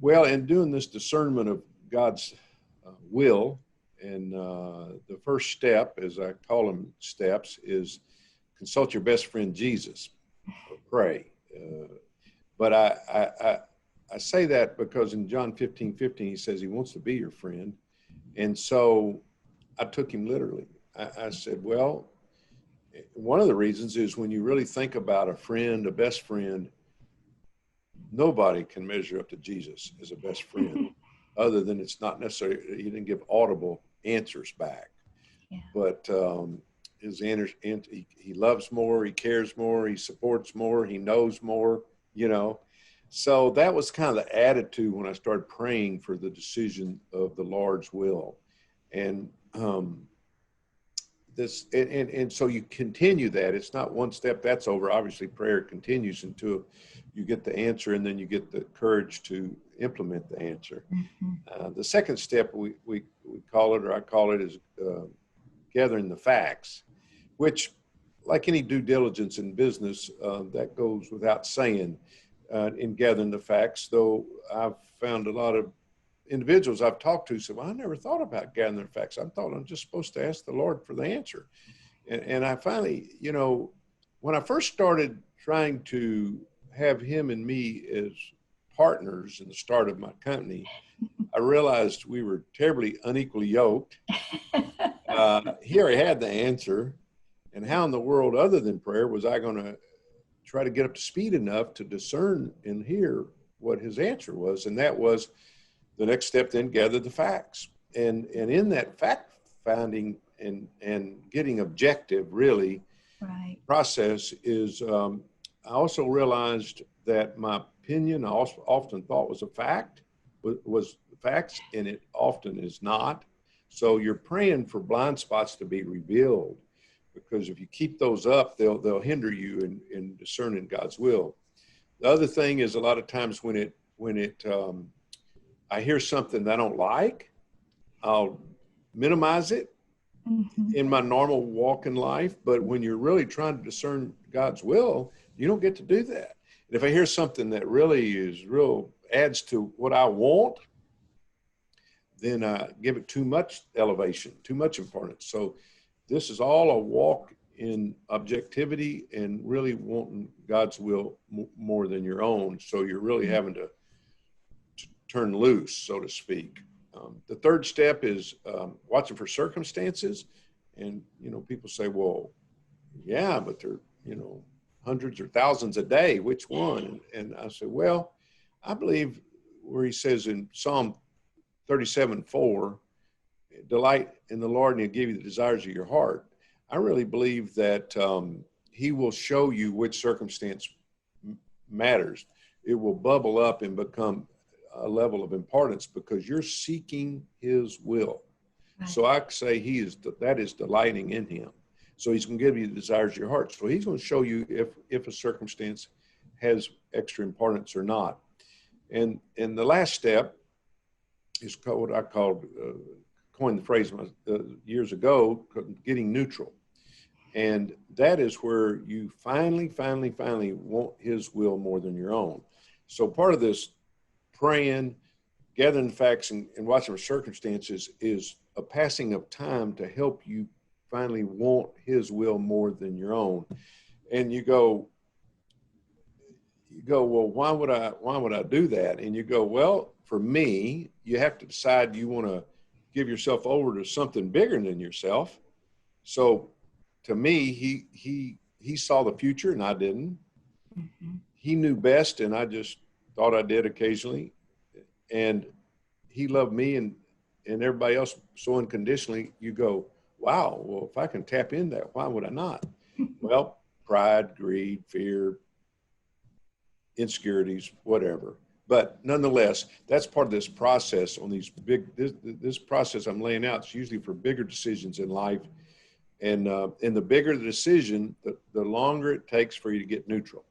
Well, in doing this discernment of God's will, and the first step, as I call them steps, is consult your best friend Jesus, or pray. But I say that because in John 15:15, he says he wants to be your friend. And so I took him literally. I said, well, one of the reasons is when you really think about a friend, a best friend, nobody can measure up to Jesus as a best friend, other than it's not necessarily, he didn't give audible answers back. Yeah. But his answers, he loves more, he cares more, he supports more, he knows more, you know. So that was kind of the attitude when I started praying for the decision of the Lord's will. And and so you continue that. It's not one step that's over. Obviously, prayer continues until you get the answer, and then you get the courage to implement the answer. Mm-hmm. The second step we call it, or I call it, is gathering the facts, which, like any due diligence in business, that goes without saying in gathering the facts. Though I've found a lot of individuals I've talked to say, well, I never thought about gathering the facts. I thought I'm just supposed to ask the Lord for the answer. And I finally, you know, when I first started trying to have him and me as partners in the start of my company, I realized we were terribly unequally yoked. He already had the answer. And how in the world, other than prayer, was I going to try to get up to speed enough to discern and hear what his answer was? And that was the next step, then gather the facts. And in that fact finding and getting objective, really, right, process is, I also realized that my opinion I also often thought was a fact, was facts, and it often is not. So you're praying for blind spots to be revealed, because if you keep those up, they'll hinder you in discerning God's will. The other thing is, a lot of times when I hear something that I don't like, I'll minimize it in my normal walk in life. But when you're really trying to discern God's will, you don't get to do that. And if I hear something that really adds to what I want, then I give it too much elevation, too much importance. So this is all a walk in objectivity and really wanting God's will more than your own. So you're really having to turn loose, so to speak. The third step is watching for circumstances. And, you know, people say, well, yeah, but they're, you know, hundreds or thousands a day. Which one? And I say, well, I believe where he says in Psalm 37:4, delight in the Lord and he'll give you the desires of your heart. I really believe that he will show you which circumstance matters. It will bubble up and become a level of importance because you're seeking his will. Right. So I say that is delighting in him. So he's going to give you the desires of your heart. So he's going to show you if a circumstance has extra importance or not. And the last step is what I called, coined the phrase years ago, getting neutral. And that is where you finally want his will more than your own. So part of this praying, gathering facts, and watching for circumstances is a passing of time to help you finally want his will more than your own. And you go, well, why would I do that? And you go, well, for me, you have to decide you want to give yourself over to something bigger than yourself. So to me, he saw the future and I didn't. Mm-hmm. He knew best and I just thought I did occasionally. And he loved me and everybody else so unconditionally. You go, wow, well, if I can tap in that, why would I not? Well, pride, greed, fear, insecurities, whatever. But nonetheless, that's part of this process on these this process I'm laying out. It's usually for bigger decisions in life. And the bigger the decision, the longer it takes for you to get neutral.